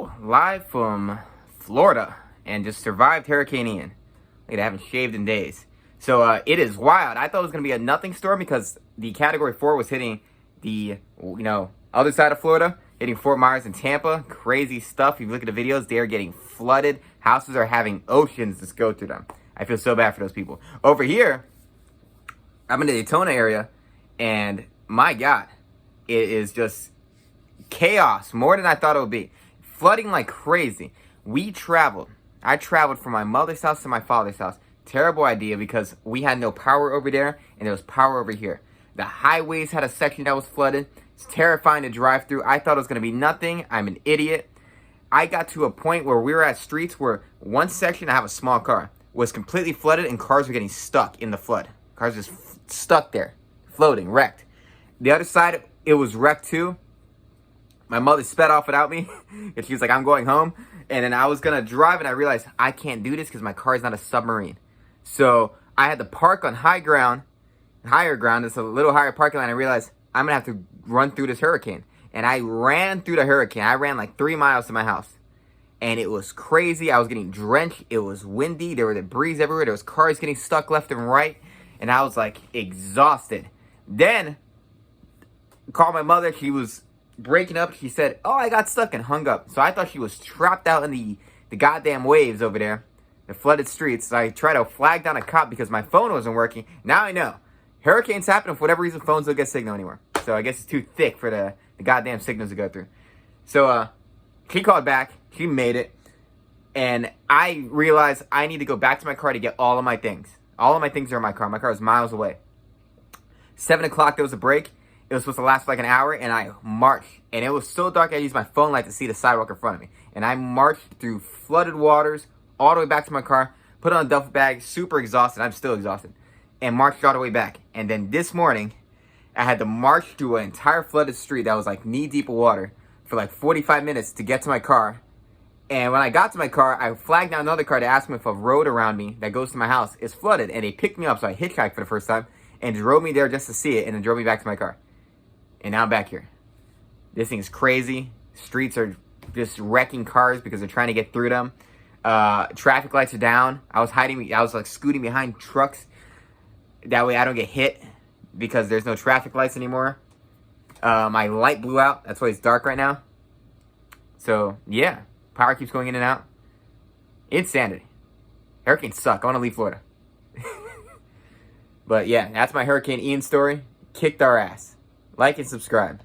Yo, live from Florida and just survived Hurricane Ian. Like, I haven't shaved in days. So it is wild. I thought it was going to be a nothing storm because the Category 4 was hitting the, other side of Florida, hitting Fort Myers and Tampa. Crazy stuff. If you look at the videos, they are getting flooded. Houses are having oceans just go through them. I feel so bad for those people. Over here, I'm in the Daytona area, and my God, it is just chaos, more than I thought it would be. Flooding like crazy. I traveled from my mother's house to my father's house. Terrible idea because we had no power over there and there was power over here. The highways had a section that was flooded. It's terrifying to drive through. I thought it was going to be nothing. I'm an idiot. I got to a point where we were at streets where one section, I have a small car, was completely flooded and cars were getting stuck in the flood. Cars just stuck there, floating, wrecked. The other side, it was wrecked too. My mother sped off without me, and she was like, I'm going home. And then I was going to drive, and I realized I can't do this because my car is not a submarine. So I had to park on higher ground. It's a little higher parking lot. I realized I'm going to have to run through this hurricane. And I ran through the hurricane. I ran like 3 miles to my house. And it was crazy. I was getting drenched. It was windy. There were debris everywhere. There was cars getting stuck left and right. And I was like exhausted. Then called my mother. She was breaking up. She said, oh, I got stuck, and hung up. So I thought she was trapped out in the goddamn waves over there, the flooded streets. So I tried to flag down a cop because my phone wasn't working. Now I know. Hurricanes happen. For whatever reason, phones don't get signal anymore. So I guess it's too thick for the goddamn signals to go through. So she called back. She made it. And I realized I need to go back to my car to get all of my things. All of my things are in my car. My car is miles away. 7 o'clock, there was a break. It was supposed to last for like an hour, and I marched. And it was so dark, I used my phone light to see the sidewalk in front of me. And I marched through flooded waters all the way back to my car, put on a duffel bag, super exhausted. I'm still exhausted. And marched all the way back. And then this morning, I had to march through an entire flooded street that was like knee-deep of water for like 45 minutes to get to my car. And when I got to my car, I flagged down another car to ask them if a road around me that goes to my house is flooded. And they picked me up, so I hitchhiked for the first time and drove me there just to see it, and then drove me back to my car. And now I'm back here. This thing is crazy. Streets are just wrecking cars because they're trying to get through them. Traffic lights are down. I was like scooting behind trucks. That way I don't get hit because there's no traffic lights anymore. My light blew out. That's why it's dark right now. So, yeah. Power keeps going in and out. Insanity. Hurricanes suck. I want to leave Florida. But yeah, that's my Hurricane Ian story. Kicked our ass. Like and subscribe.